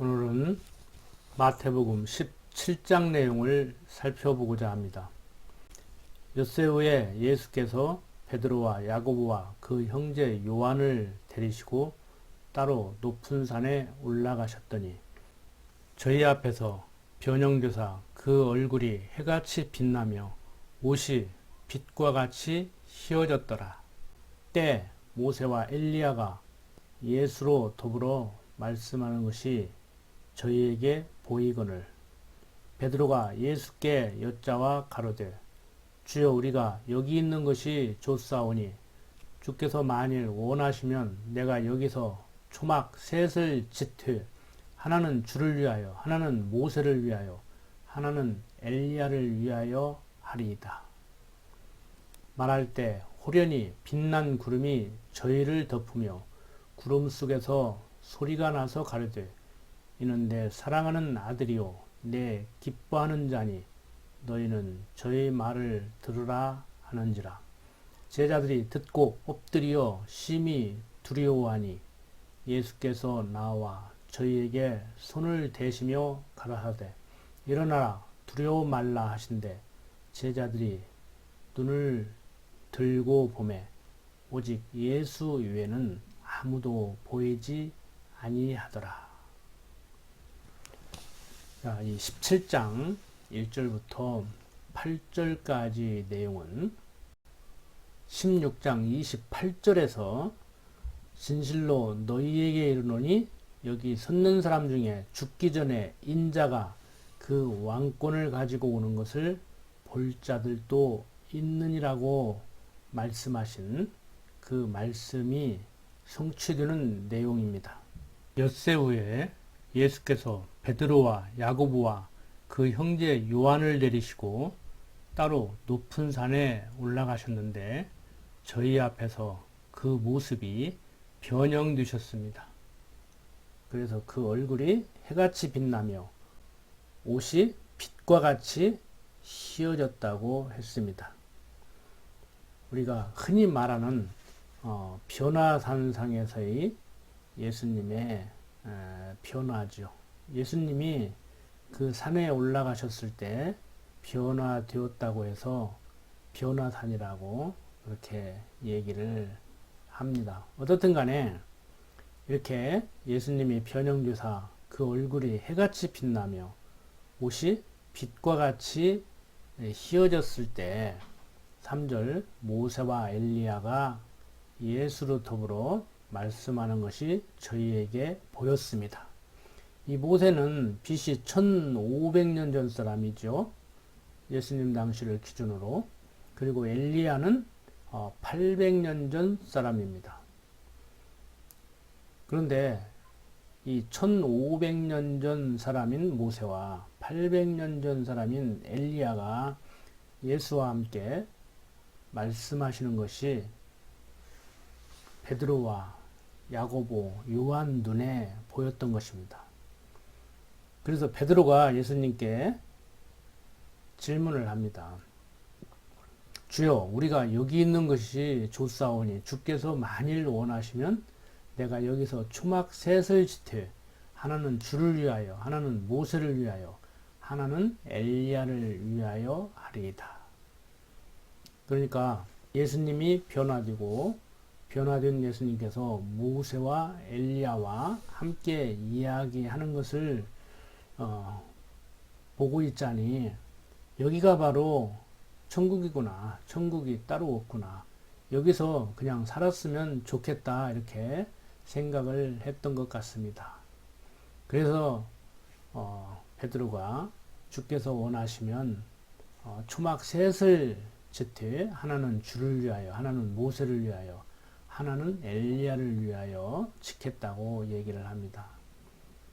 오늘은 마태복음 17장 내용을 살펴보고자 합니다. 엿새 후에 예수께서 베드로와 야고보와 그 형제 요한을 데리시고 따로 높은 산에 올라가셨더니 저희 앞에서 변형되사 그 얼굴이 해같이 빛나며 옷이 빛과 같이 휘어졌더라. 때 모세와 엘리야가 예수로 더불어 말씀하는 것이 저희에게 보이거늘 베드로가 예수께 여짜와 가로되 주여 우리가 여기 있는 것이 좋사오니 주께서 만일 원하시면 내가 여기서 초막 셋을 짓되 하나는 주를 위하여 하나는 모세를 위하여 하나는 엘리야를 위하여 하리이다. 말할 때 호련히 빛난 구름이 저희를 덮으며 구름 속에서 소리가 나서 가로되 이는 내 사랑하는 아들이요 내 기뻐하는 자니 너희는 저의 말을 들으라 하는지라. 제자들이 듣고 엎드려 심히 두려워하니 예수께서 나와 저희에게 손을 대시며 가라사대 일어나라 두려워 말라 하신대 제자들이 눈을 들고 보매 오직 예수 외에는 아무도 보이지 아니하더라. 자, 이 17장 1절부터 8절까지 내용은 16장 28절에서 진실로 너희에게 이르노니 여기 섰는 사람 중에 죽기 전에 인자가 그 왕권을 가지고 오는 것을 볼 자들도 있느니라고 말씀하신 그 말씀이 성취되는 내용입니다. 엿새 후에 예수께서 베드로와 야고보와 그 형제 요한을 데리시고 따로 높은 산에 올라가셨는데 저희 앞에서 그 모습이 변형되셨습니다. 그래서 그 얼굴이 해같이 빛나며 옷이 빛과 같이 휘어졌다고 했습니다. 우리가 흔히 말하는 변화산상에서의 예수님의 변화죠. 예수님이 그 산에 올라가셨을 때 변화되었다고 해서 변화산이라고 그렇게 얘기를 합니다. 어떻든 간에 이렇게 예수님이 변형되사 그 얼굴이 해같이 빛나며 옷이 빛과 같이 휘어졌을 때 3절 모세와 엘리야가 예수로 더불어 말씀하는 것이 저희에게 보였습니다. 이 모세는 BC 1500년 전 사람이죠. 예수님 당시를 기준으로. 그리고 엘리야는 800년 전 사람입니다. 그런데 이 1500년 전 사람인 모세와 800년 전 사람인 엘리야가 예수와 함께 말씀하시는 것이 베드로와 야고보, 요한 눈에 보였던 것입니다. 그래서 베드로가 예수님께 질문을 합니다. 주여, 우리가 여기 있는 것이 좋사오니 주께서 만일 원하시면 내가 여기서 초막 셋을 짓되 하나는 주를 위하여 하나는 모세를 위하여 하나는 엘리야를 위하여 하리이다. 그러니까 예수님이 변화된 예수님께서 모세와 엘리야와 함께 이야기하는 것을 보고 있자니 여기가 바로 천국이구나. 천국이 따로 없구나. 여기서 그냥 살았으면 좋겠다. 이렇게 생각을 했던 것 같습니다. 그래서 베드로가 주께서 원하시면 초막 셋을 짓되 하나는 주를 위하여 하나는 모세를 위하여 하나는 엘리야를 위하여 짓겠다고 얘기를 합니다.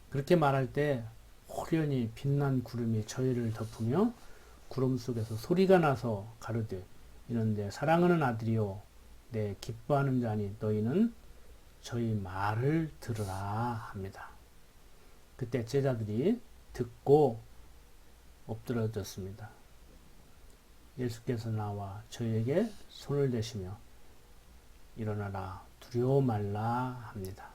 그렇게 말할 때 호련히 빛난 구름이 저희를 덮으며 구름 속에서 소리가 나서 가로되 이는 내 사랑하는 아들이요 내 기뻐하는 자니 너희는 저희 말을 들으라 합니다. 그때 제자들이 듣고 엎드러졌습니다. 예수께서 나와 저희에게 손을 대시며 일어나라 두려워 말라 합니다.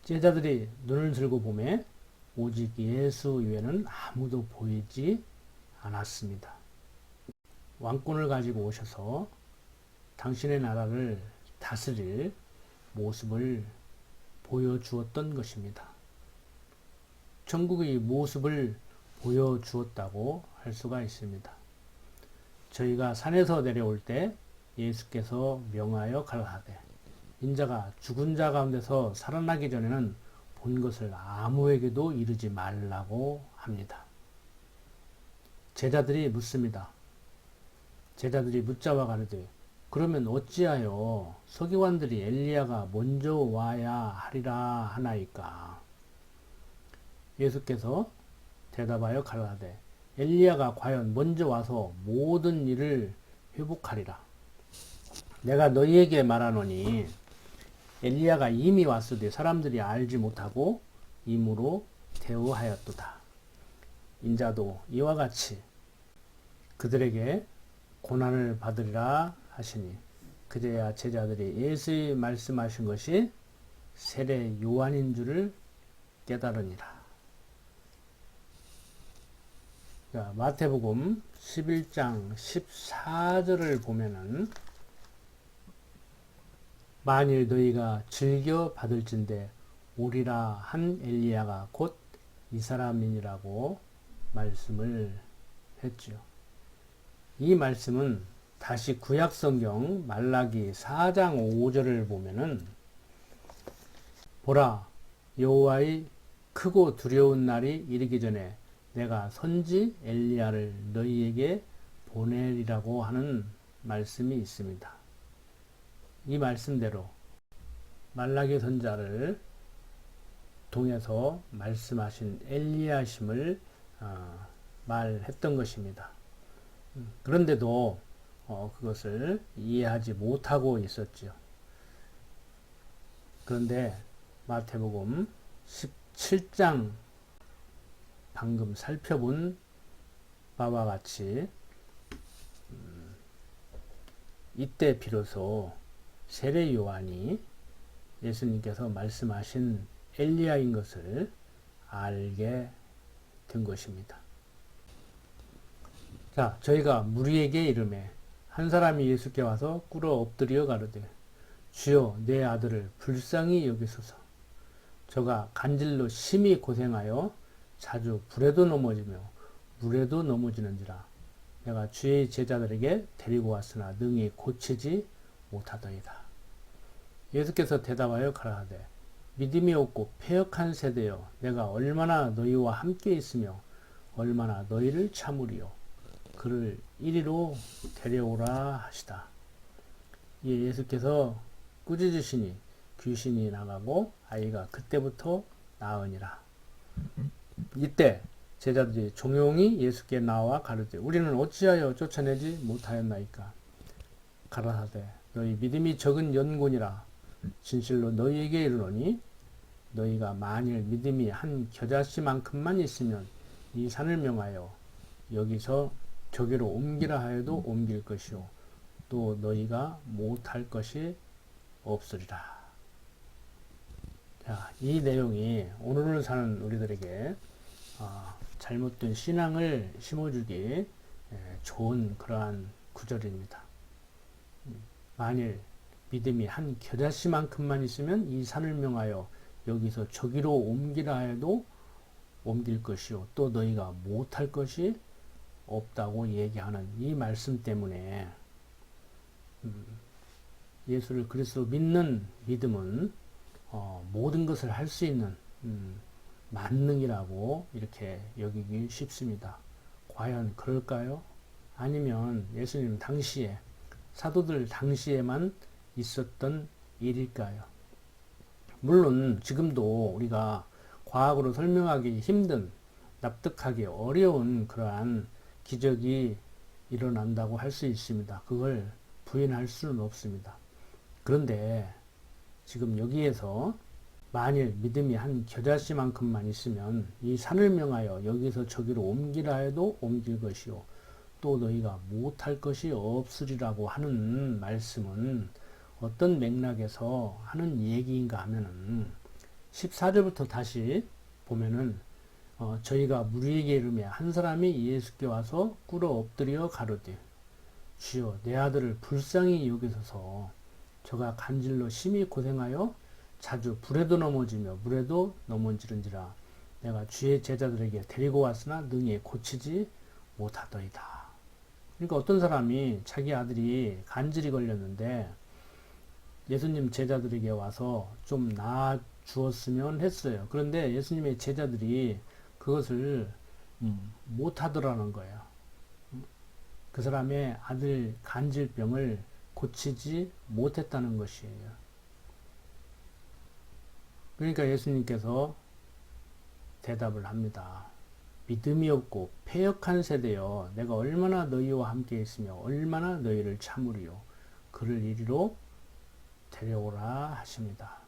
제자들이 눈을 들고 보매 오직 예수 외에는 아무도 보이지 않았습니다. 왕권을 가지고 오셔서 당신의 나라를 다스릴 모습을 보여주었던 것입니다. 천국의 모습을 보여주었다고 할 수가 있습니다. 저희가 산에서 내려올 때 예수께서 명하여 가라사대 인자가 죽은 자 가운데서 살아나기 전에는 본 것을 아무에게도 이르지 말라고 합니다. 제자들이 묻습니다. 제자들이 묻자와 가로되 그러면 어찌하여 서기관들이 엘리야가 먼저 와야 하리라 하나이까? 예수께서 대답하여 가라사대 엘리야가 과연 먼저 와서 모든 일을 회복하리라. 내가 너희에게 말하노니 엘리야가 이미 왔으되 사람들이 알지 못하고 임으로 대우하였도다. 인자도 이와 같이 그들에게 고난을 받으리라 하시니 그제야 제자들이 예수의 말씀하신 것이 세례 요한인 줄을 깨달으니라. 자, 마태복음 11장 14절을 보면은 만일 너희가 즐겨 받을진대 오리라 한 엘리야가 곧 이 사람이니라고 말씀을 했죠. 이 말씀은 다시 구약성경 말라기 4장 5절을 보면은 보라 여호와의 크고 두려운 날이 이르기 전에 내가 선지 엘리야를 너희에게 보내리라고 하는 말씀이 있습니다. 이 말씀대로 말라기 선자를 통해서 말씀하신 엘리야심을 말했던 것입니다. 그런데도 그것을 이해하지 못하고 있었죠. 그런데 마태복음 17장 방금 살펴본 바와 같이 이때 비로소 세례 요한이 예수님께서 말씀하신 엘리야인 것을 알게 된 것입니다. 자, 저희가 무리에게 이르매 한 사람이 예수께 와서 꿇어 엎드려 가로되 주여 내 아들을 불쌍히 여기소서. 저가 간질로 심히 고생하여 자주 불에도 넘어지며 물에도 넘어지는지라. 내가 주의 제자들에게 데리고 왔으나 능히 고치지 못하더이다. 예수께서 대답하여 가라사대 믿음이 없고 패역한 세대여 내가 얼마나 너희와 함께 있으며 얼마나 너희를 참으리요. 그를 이리로 데려오라 하시다. 예수께서 꾸짖으시니 귀신이 나가고 아이가 그때부터 나으니라. 이때 제자들이 종용이 예수께 나와 가르되 우리는 어찌하여 쫓아내지 못하였나이까? 가라사대 너희 믿음이 적은 연곤이라. 진실로 너희에게 이르노니 너희가 만일 믿음이 한 겨자씨만큼만 있으면 이 산을 명하여 여기서 저기로 옮기라 하여도 옮길 것이요 또 너희가 못할 것이 없으리라. 자, 이 내용이 오늘을 사는 우리들에게 잘못된 신앙을 심어주기 좋은 그러한 구절입니다. 만일 믿음이 한 겨자씨만큼만 있으면 이 산을 명하여 여기서 저기로 옮기라 해도 옮길 것이요 또 너희가 못할 것이 없다고 얘기하는 이 말씀 때문에 예수를 그리스도 믿는 믿음은 모든 것을 할 수 있는 만능이라고 이렇게 여기기 쉽습니다. 과연 그럴까요? 아니면 예수님 당시에 사도들 당시에만 있었던 일일까요? 물론 지금도 우리가 과학으로 설명하기 힘든 납득하기 어려운 그러한 기적이 일어난다고 할 수 있습니다. 그걸 부인할 수는 없습니다. 그런데 지금 여기에서 만일 믿음이 한 겨자씨만큼만 있으면 이 산을 명하여 여기서 저기로 옮기라 해도 옮길 것이요 또 너희가 못할 것이 없으리라고 하는 말씀은 어떤 맥락에서 하는 얘기인가 하면은 14절부터 다시 보면은 저희가 무리에게 이르며 한 사람이 예수께 와서 꿇어 엎드려 가로되 주여 내 아들을 불쌍히 여기소서 저가 간질로 심히 고생하여 자주 불에도 넘어지며 물에도 넘어지는지라 내가 주의 제자들에게 데리고 왔으나 능히 고치지 못하더이다. 그러니까 어떤 사람이 자기 아들이 간질이 걸렸는데 예수님 제자들에게 와서 좀 나아 주었으면 했어요. 그런데 예수님의 제자들이 그것을 못하더라는 거예요. 그 사람의 아들 간질병을 고치지 못했다는 것이에요. 그러니까 예수님께서 대답을 합니다. 믿음이 없고 패역한 세대여 내가 얼마나 너희와 함께 있으며 얼마나 너희를 참으리요 그를 이리로 데려오라 하십니다.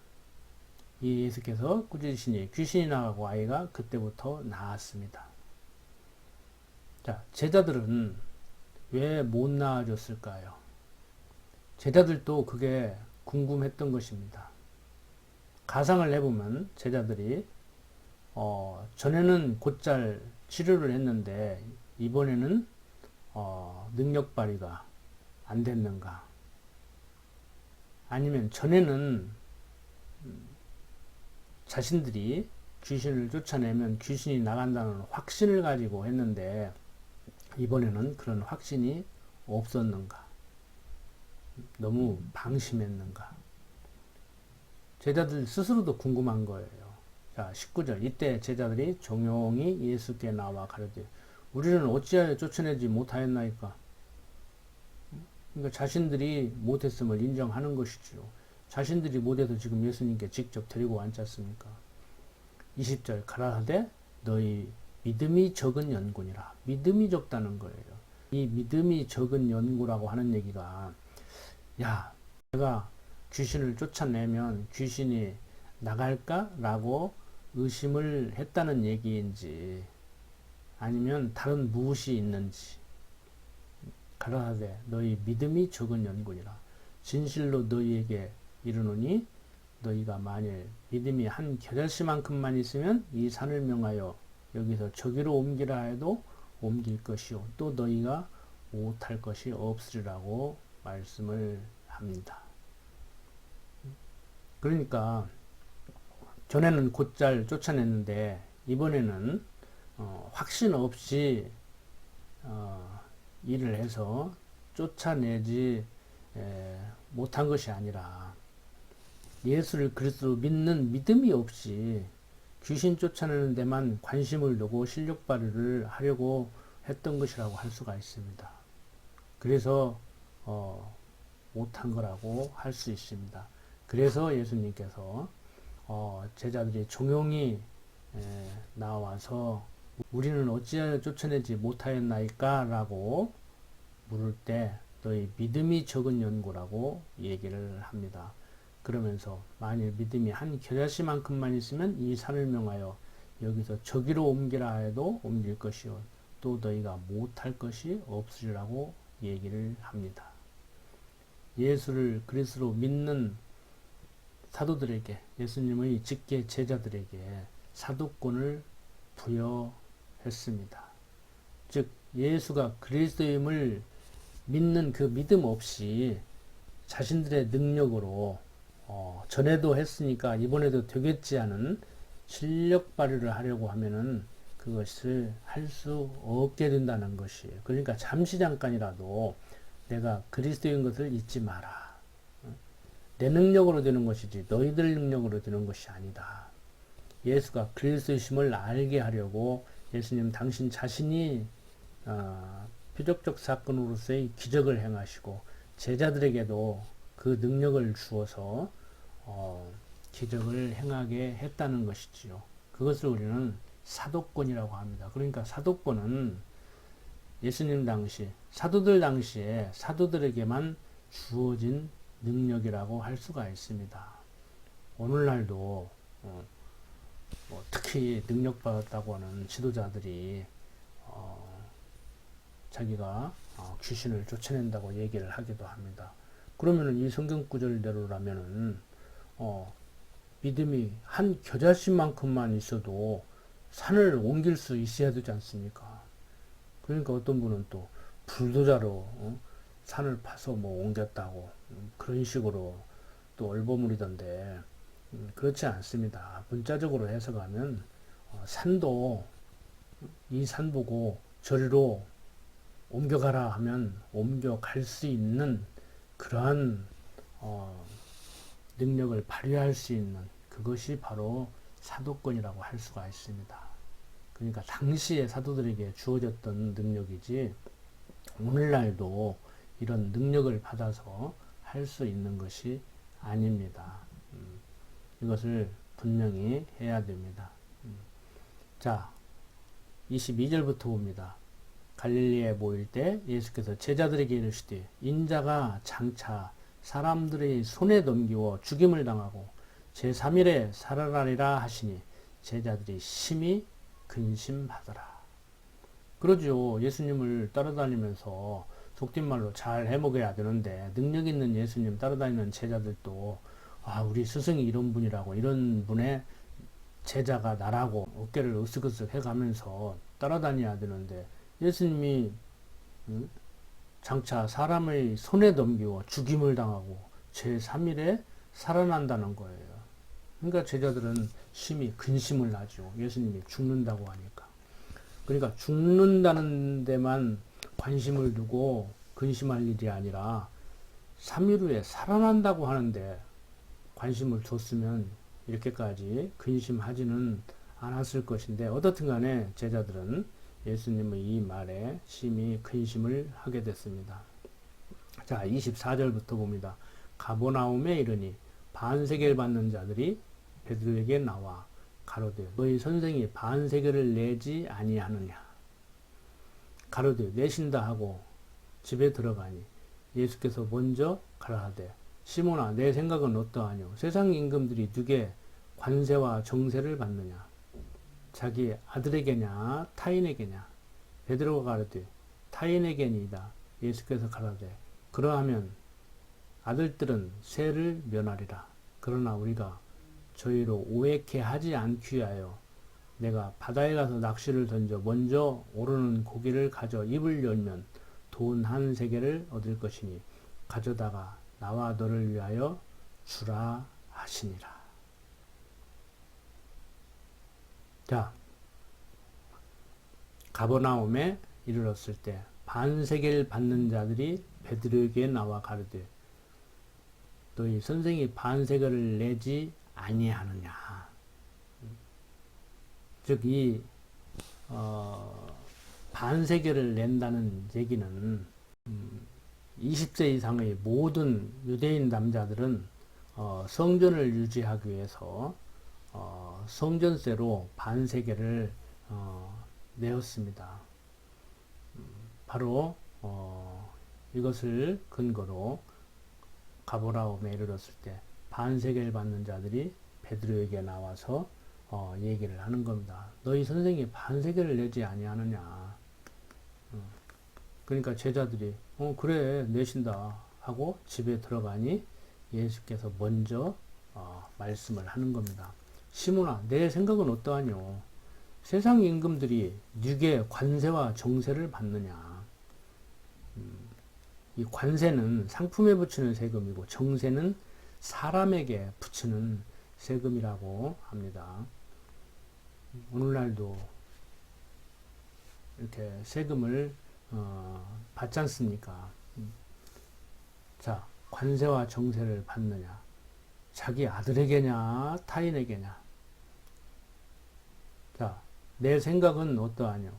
이 예수께서 꾸짖으시니 귀신이 나가고 아이가 그때부터 나았습니다. 자, 제자들은 왜 못 나아졌을까요? 제자들도 그게 궁금했던 것입니다. 가상을 해보면 제자들이 전에는 곧잘 치료를 했는데 이번에는 능력 발휘가 안 됐는가? 아니면 전에는 자신들이 귀신을 쫓아내면 귀신이 나간다는 확신을 가지고 했는데 이번에는 그런 확신이 없었는가? 너무 방심했는가? 제자들 스스로도 궁금한 거예요. 자, 19절. 이때 제자들이 종용이 예수께 나와 가르되 우리는 어찌하여 쫓아내지 못하였나이까? 그러니까 자신들이 못했음을 인정하는 것이지요. 자신들이 못해서 지금 예수님께 직접 데리고 왔지 않습니까? 20절. 가라사대 너희 믿음이 적은 연군이라. 믿음이 적다는 거예요. 이 믿음이 적은 연구라고 하는 얘기가 야, 내가 귀신을 쫓아내면 귀신이 나갈까라고 의심을 했다는 얘기인지 아니면 다른 무엇이 있는지. 가라사대 너희 믿음이 적은 연군이라. 진실로 너희에게 이르노니 너희가 만일 믿음이 한 겨자씨만큼만 있으면 이 산을 명하여 여기서 저기로 옮기라 해도 옮길 것이요 또 너희가 못할 것이 없으리라고 말씀을 합니다. 그러니까 전에는 곧잘 쫓아냈는데 이번에는 확신 없이 일을 해서 쫓아내지 못한 것이 아니라 예수를 그리스도로 믿는 믿음이 없이 귀신 쫓아내는 데만 관심을 두고 실력 발휘를 하려고 했던 것이라고 할 수가 있습니다. 그래서 못한 거라고 할 수 있습니다. 그래서 예수님께서 제자들이 종용이 나와서 우리는 어찌하여 쫓아내지 못하였나이까? 라고 물을 때 너희 믿음이 적은 연고라고 얘기를 합니다. 그러면서 만일 믿음이 한 겨자씨만큼만 있으면 이 산을 명하여 여기서 저기로 옮기라 해도 옮길 것이요 또 너희가 못할 것이 없으리라고 얘기를 합니다. 예수를 그리스도로 믿는 사도들에게 예수님의 직계 제자들에게 사도권을 부여했습니다. 즉 예수가 그리스도임을 믿는 그 믿음 없이 자신들의 능력으로 전에도 했으니까 이번에도 되겠지 하는 실력 발휘를 하려고 하면은 그것을 할 수 없게 된다는 것이에요. 그러니까 잠시 잠깐이라도 내가 그리스도인 것을 잊지 마라. 내 능력으로 되는 것이지 너희들 능력으로 되는 것이 아니다. 예수가 그리스도이심을 알게 하려고 예수님 당신 자신이 표적적 사건으로서의 기적을 행하시고 제자들에게도 그 능력을 주어서 기적을 행하게 했다는 것이지요. 그것을 우리는 사도권이라고 합니다. 그러니까 사도권은 예수님 당시, 사도들 당시에 사도들에게만 주어진 능력이라고 할 수가 있습니다. 오늘날도 특히 능력받았다고 하는 지도자들이 자기가 귀신을 쫓아낸다고 얘기를 하기도 합니다. 그러면은 이 성경 구절대로라면은 믿음이 한 겨자씨만큼만 있어도 산을 옮길 수 있어야 되지 않습니까? 그러니까 어떤 분은 또 불도자로 산을 파서 뭐 옮겼다고 그런 식으로 또 얼버무리던데 그렇지 않습니다. 문자적으로 해석하면 산도 이 산 보고 저리로 옮겨가라 하면 옮겨갈 수 있는 그러한 능력을 발휘할 수 있는 그것이 바로 사도권이라고 할 수가 있습니다. 그러니까 당시에 사도들에게 주어졌던 능력이지 오늘날도 이런 능력을 받아서 할 수 있는 것이 아닙니다. 이것을 분명히 해야 됩니다. 자, 22절부터 봅니다. 갈릴리에 모일 때 예수께서 제자들에게 이르시되 인자가 장차 사람들의 손에 넘기워 죽임을 당하고 제3일에 살아나리라 하시니 제자들이 심히 근심하더라. 그러죠. 예수님을 따라다니면서 속된 말로 잘 해먹어야 되는데 능력 있는 예수님 따라다니는 제자들도 우리 스승이 이런 분이라고 이런 분의 제자가 나라고 어깨를 으쓱으쓱 해가면서 따라다녀야 되는데 예수님이 장차 사람의 손에 넘기워 죽임을 당하고 제3일에 살아난다는 거예요. 그러니까 제자들은 심히 근심을 하죠. 예수님이 죽는다고 하니까. 그러니까 죽는다는 데만 관심을 두고 근심할 일이 아니라 3일 후에 살아난다고 하는데 관심을 줬으면 이렇게까지 근심하지는 않았을 것인데 어떻든 간에 제자들은 예수님의 이 말에 심히 근심을 하게 됐습니다. 자, 24절부터 봅니다. 가버나움에 이르니 반세계를 받는 자들이 베드로에게 나와 가로되 너희 선생이 반세계를 내지 아니하느냐. 가로되 내신다 하고 집에 들어가니 예수께서 먼저 가라사대 시몬아 내 생각은 어떠하뇨. 세상 임금들이 누게 관세와 정세를 받느냐. 자기 아들에게냐 타인에게냐. 베드로가 가로되 타인에게니이다. 예수께서 가라되 그러하면 아들들은 세를 면하리라. 그러나 우리가 저희로 오해케 하지 않기 위하여 내가 바다에 가서 낚시를 던져 먼저 오르는 고기를 가져 입을 열면 돈 한 세겔을 얻을 것이니 가져다가 나와 너를 위하여 주라 하시니라. 자, 가버나움에 이르렀을 때 반세겔 받는 자들이 베드로에게 나와 가르되 너희 선생이 반세겔을 내지 아니하느냐. 즉 이 반세겔을 낸다는 얘기는 20세 이상의 모든 유대인 남자들은 성전을 유지하기 위해서 성전세로 반세겔을 내었습니다. 바로 이것을 근거로 가버나움에 이르렀을 때 반세겔 받는 자들이 베드로에게 나와서 얘기를 하는 겁니다. 너희 선생이 반세겔을 내지 아니하느냐. 그러니까 제자들이 그래 내신다 하고 집에 들어가니 예수께서 먼저 말씀을 하는 겁니다. 시몬아 내 생각은 어떠하뇨. 세상 임금들이 네게 관세와 정세를 받느냐. 이 관세는 상품에 붙이는 세금이고 정세는 사람에게 붙이는 세금이라고 합니다. 오늘날도 이렇게 세금을 받지 않습니까? 자, 관세와 정세를 받느냐? 자기 아들에게냐, 타인에게냐? 자, 내 생각은 어떠하뇨?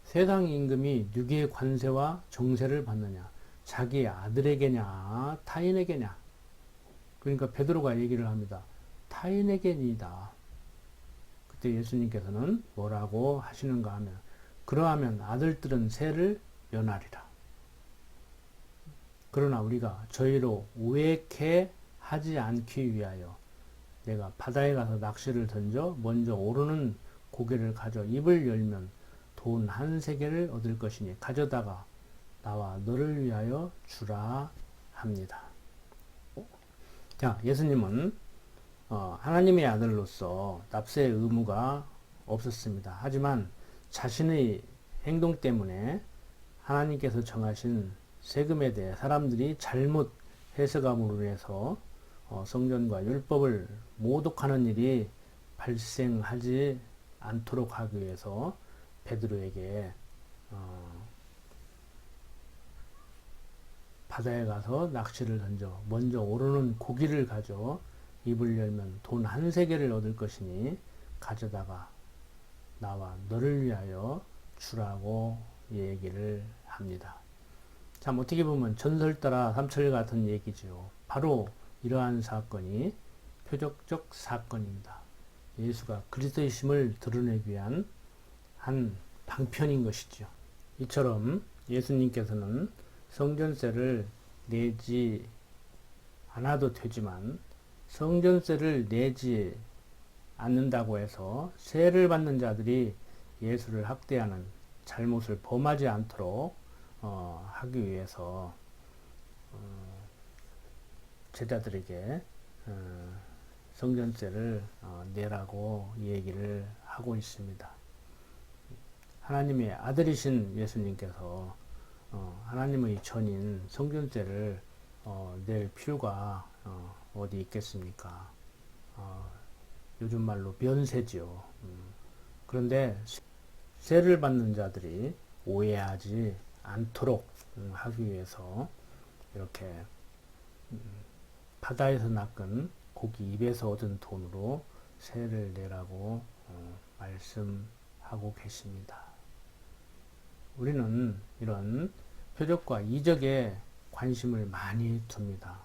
세상 임금이 누구의 관세와 정세를 받느냐? 자기 아들에게냐, 타인에게냐? 그러니까 베드로가 얘기를 합니다. 타인에게니이다. 그때 예수님께서는 뭐라고 하시는가 하면 그러하면 아들들은 세를 면하리라. 그러나 우리가 저희로 오해케 하지 않기 위하여 내가 바다에 가서 낚시를 던져 먼저 오르는 고개를 가져 입을 열면 돈 한 세겔을 얻을 것이니 가져다가 나와 너를 위하여 주라 합니다. 자, 예수님은 하나님의 아들로서 납세의 의무가 없었습니다. 하지만 자신의 행동 때문에 하나님께서 정하신 세금에 대해 사람들이 잘못 해석함으로 인해서 성전과 율법을 모독하는 일이 발생하지 않도록 하기 위해서 베드로에게 바다에 가서 낚시를 던져 먼저 오르는 고기를 가져 입을 열면 돈 한 세겔을 얻을 것이니 가져다가 나와 너를 위하여 주라고 얘기를 합니다. 참 어떻게 보면 전설 따라 삼철 같은 얘기죠. 바로 이러한 사건이 표적적 사건입니다. 예수가 그리스도이심을 드러내기 위한 한 방편인 것이죠. 이처럼 예수님께서는 성전세를 내지 않아도 되지만 성전세를 내지 않는다고 해서 세를 받는 자들이 예수를 학대하는 잘못을 범하지 않도록 하기 위해서 제자들에게 성전세를 내라고 얘기를 하고 있습니다. 하나님의 아들이신 예수님께서 하나님의 전인 성전세를 낼 필요가 어디 있겠습니까? 요즘 말로 면세지요. 그런데 세를 받는 자들이 오해하지 않도록 하기 위해서 이렇게 바다에서 낚은 고기 입에서 얻은 돈으로 세를 내라고 말씀하고 계십니다. 우리는 이런 표적과 이적에 관심을 많이 둡니다.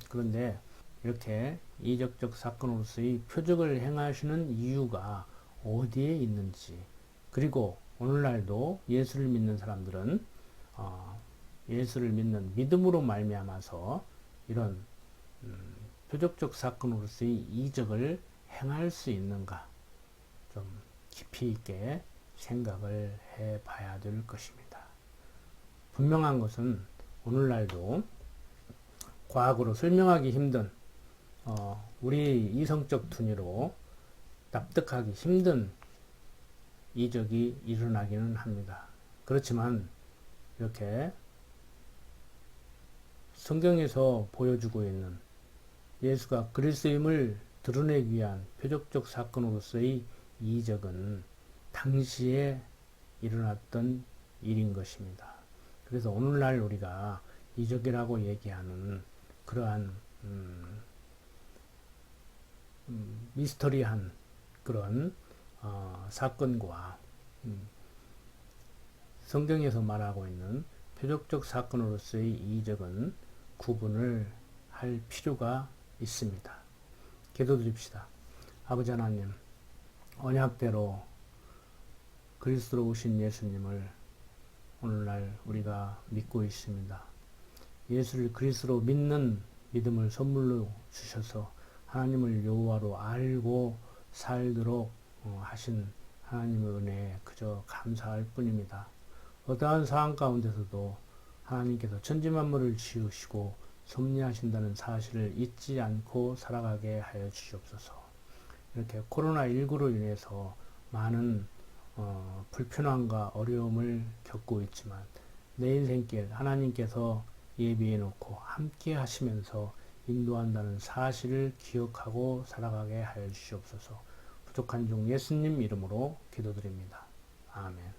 그런데 이렇게 이적적 사건으로서의 표적을 행하시는 이유가 어디에 있는지, 그리고 오늘날도 예수를 믿는 사람들은 예수를 믿는 믿음으로 말미암아서 이런 표적적 사건으로서의 이적을 행할 수 있는가, 좀 깊이 있게 생각을 해봐야 될 것입니다. 분명한 것은 오늘날도 과학으로 설명하기 힘든 우리 이성적 두뇌로 납득하기 힘든 이적이 일어나기는 합니다. 그렇지만 이렇게 성경에서 보여주고 있는 예수가 그리스도임을 드러내기 위한 표적적 사건으로서의 이적은 당시에 일어났던 일인 것입니다. 그래서 오늘날 우리가 이적이라고 얘기하는 그러한 미스터리한 그런 사건과 성경에서 말하고 있는 표적적 사건으로서의 이적은 구분을 할 필요가 있습니다. 기도드립시다. 아버지 하나님, 언약대로 그리스도로 오신 예수님을 오늘날 우리가 믿고 있습니다. 예수를 그리스도로 믿는 믿음을 선물로 주셔서 하나님을 여호와로 알고 살도록 하신 하나님의 은혜에 그저 감사할 뿐입니다. 어떠한 상황 가운데서도 하나님께서 천지만물을 지으시고 섭리하신다는 사실을 잊지 않고 살아가게 하여 주시옵소서. 이렇게 코로나19로 인해서 많은 불편함과 어려움을 겪고 있지만 내 인생길 하나님께서 예비해 놓고 함께 하시면서 인도한다는 사실을 기억하고 살아가게 하여 주시옵소서. 부족한 종 예수님 이름으로 기도드립니다. 아멘.